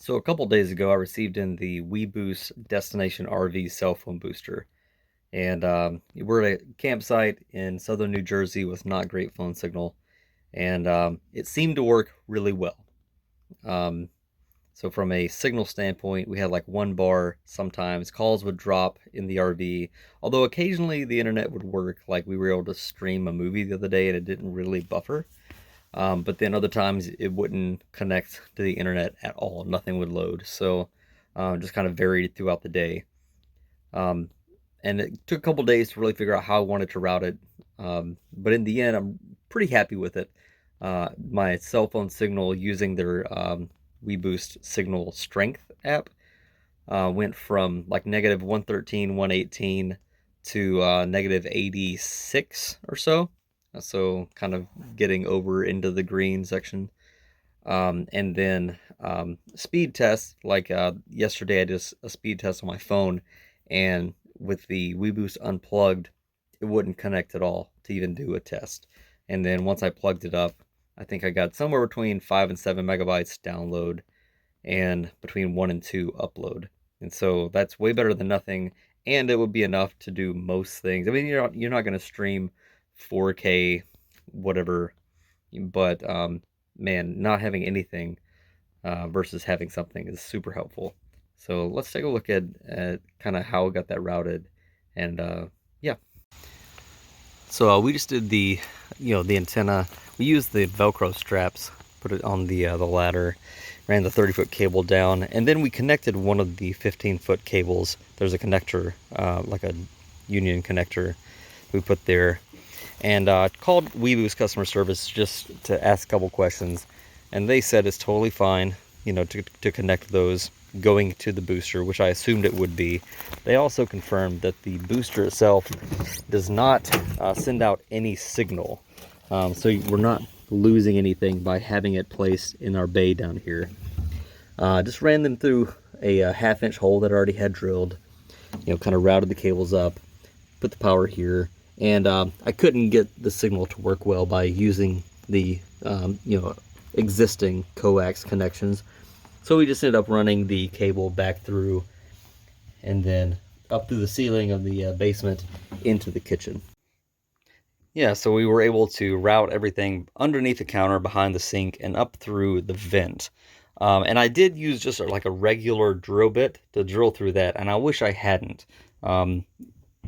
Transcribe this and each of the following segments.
So a couple days ago, I received in the WeBoost Destination RV cell phone booster, and we're at a campsite in southern New Jersey with not great phone signal, and it seemed to work really well. Um, so from a signal standpoint, we had like 1 bar. Sometimes calls would drop in the RV, although occasionally the internet would work. Like we were able to stream a movie the other day, and it didn't really buffer. But then other times it wouldn't connect to the internet at all. Nothing would load. So just kind of varied throughout the day. Um, and it took a couple days to really figure out how I wanted to route it. But in the end, I'm pretty happy with it. My cell phone signal using their WeBoost Signal Strength app went from like negative 113, 118 to negative 86 or so. So kind of getting over into the green section. And then speed tests, like yesterday I did a speed test on my phone, and with the WeBoost unplugged, it wouldn't connect at all to even do a test. And then once I plugged it up, I think I got somewhere between 5 and 7 megabytes download and between 1 and 2 upload. And so that's way better than nothing, and it would be enough to do most things. I mean, you're not going to stream 4K whatever, but man, not having anything versus having something is super helpful. So let's take a look at kind of how I got that routed, and yeah. So we just did the antenna. We used the Velcro straps, put it on the ladder, ran the 30-foot cable down, and then we connected one of the 15-foot cables. There's a connector, like a union connector, we put there, and called WeBoost customer service just to ask a couple questions, and they said it's totally fine, to connect those going to the booster, which I assumed it would be. They also confirmed that the booster itself does not send out any signal, so we're not losing anything by having it placed in our bay down here. Just ran them through a half-inch hole that I already had drilled, kind of routed the cables up, put the power here, and I couldn't get the signal to work well by using the existing coax connections. So we just ended up running the cable back through and then up through the ceiling of the basement into the kitchen. Yeah, so we were able to route everything underneath the counter, behind the sink, and up through the vent. And I did use just like a regular drill bit to drill through that, and I wish I hadn't.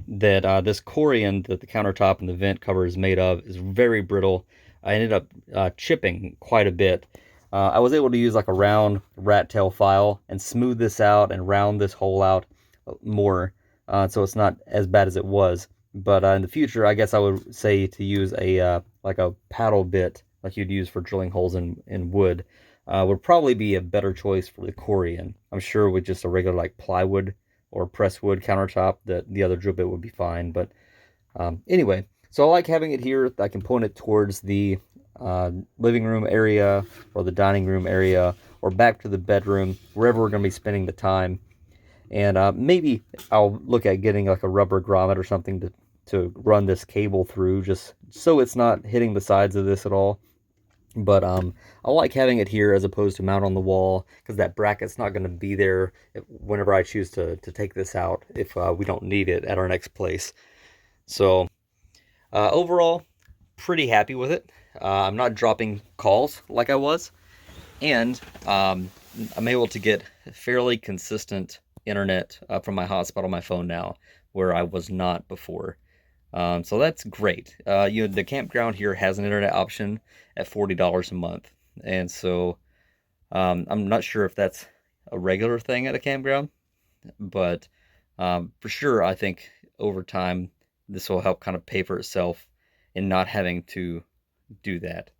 This corian that the countertop and the vent cover is made of is very brittle. I ended up chipping quite a bit. I was able to use like a round rat tail file and smooth this out and round this hole out more, so it's not as bad as it was. But in the future, I guess I would say to use a like a paddle bit like you'd use for drilling holes in wood would probably be a better choice for the corian. I'm sure with just a regular like plywood or presswood countertop that the other drill bit would be fine. But anyway, so I like having it here. I can point it towards the living room area or the dining room area or back to the bedroom, wherever we're going to be spending the time. And maybe I'll look at getting like a rubber grommet or something to run this cable through, just so it's not hitting the sides of this at all. But I like having it here as opposed to mount on the wall, because that bracket's not going to be there whenever I choose to take this out if we don't need it at our next place. So overall, pretty happy with it. I'm not dropping calls like I was, and I'm able to get fairly consistent internet from my hotspot on my phone now, where I was not before. So that's great. The campground here has an internet option at $40 a month, and so I'm not sure if that's a regular thing at a campground, but for sure, I think over time this will help kind of pay for itself in not having to do that.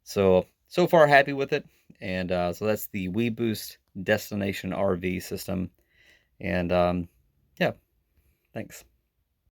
So far happy with it, and so that's the WeBoost Destination RV system, and yeah, thanks.